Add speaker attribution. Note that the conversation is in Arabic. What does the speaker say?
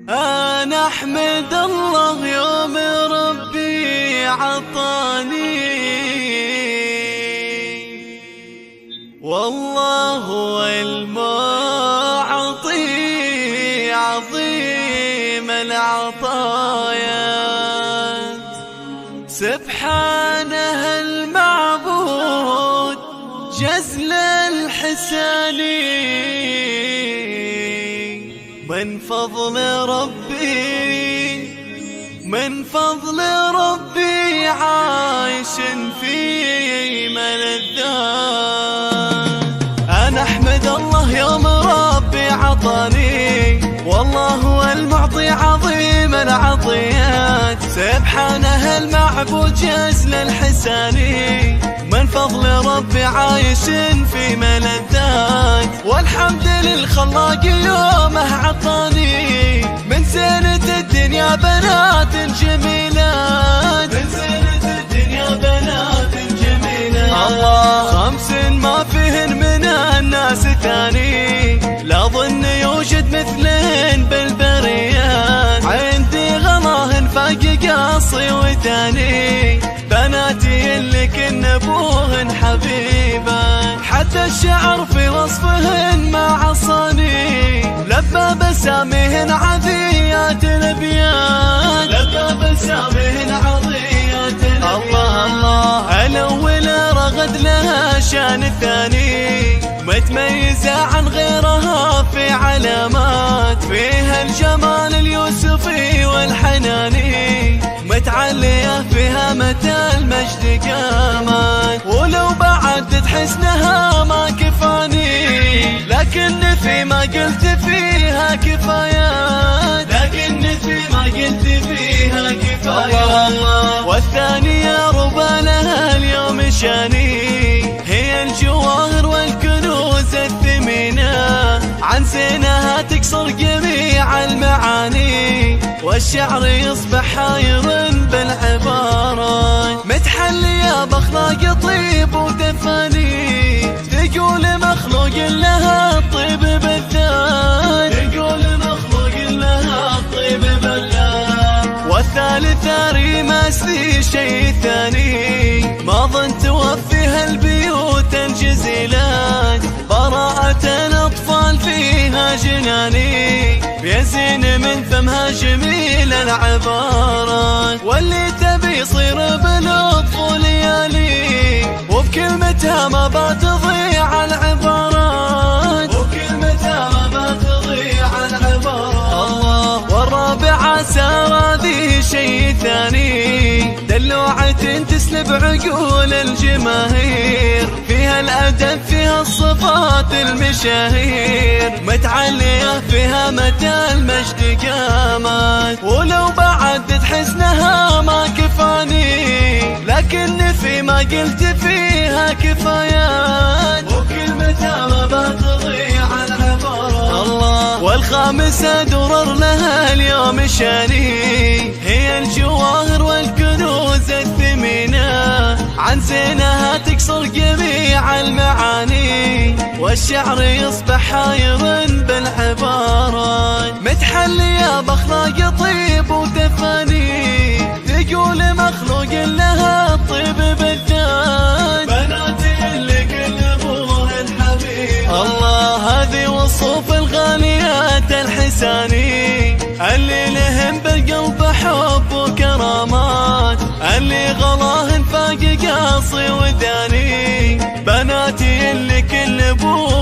Speaker 1: أنا أحمد الله يوم ربي عطاني، والله هو المعطي عظيم العطايات. سبحانه المعبود جزل الحساني، من فضل ربي عايش في ملذات. أنا أحمد الله يوم ربي عطاني، والله هو المعطي عظيم العطيات. سبحانه المعبود جزل الحساني، من فضل ربي عايش في ملذات. والحمد للخلاق يومه عطاني، من زينة الدنيا بنات جميلات، من زينة الدنيا بنات جميلات. الله خمس ما فيهن من الناس ثاني، لا ظن يوجد مثلهن بالبريات. عندي غلاهن فاق قاصي وداني، بناتي اللي كن ابوهن حبيبان. حتى الشعر في وصفهن ما عصاني، لبى بسامهن عذيات الابيات، لبى بسامهن عذيات الابيات. الله الله الاول رغد لها شان الثاني، متميزة عن غيرها في علامات. فيها الجمال اليوسفي والحناني، متعلية فيها متى المجد قامت. ولو بعدت حسنها ما كفاني، لكن في ما قلت فيها كفايات، لكن في ما قلت فيها كفايات. والثانية ربى لها اليوم شاني، هي الجواهر والكنوز الثمينة، عن زينها تكسر جميع المعاني. والشعر يصبح حاير بالعبارات، متحلية بأخلاق طيب ودفاني. تقول مخلوق لها الطيب بالذات، تقول مخلوق لها الطيب بالذات. والثالثة ريماس في شيء ثاني، ما ظن توفيها البيوت الجزيلات. براءة الأطفال فيها جناني، بيزين من فمها جميل العبارات. واللي تبي يصير بلطف وليالي، وبكلمتها ما بتضيع العبارات، وبكلمتها ما بتضيع العبارات. الله والرابعة سارة ذي شيء ثاني، دلوعة تسلب عقول الجماهير. فيها الأدب فيها الصفات المشاهير، متعلية فيها متى المجد قامت. ولو بعدت حسنها ما كفاني، لكن في ما قلت فيها كفايات، وكلمتها ما بتضيع العبارات. الله والخامسة درر لها اليوم شاني، هي الجواهر والكنوز الثمينة، عن زينها تكسر جميع المعاني. والشعر يصبح حاير بالعبارات، متحلية بأخلاق طيب ودفاني. تقول مخلوق لها الطيب بالذات، بناتي اللي كل ابوهن حبيب. الله هذه وصوف الغاليات الحساني، اللي لهم بالقلب حب وكرامات. اللي غلاهن فاق قاصي وداني، بناتي اللي كل ابوهن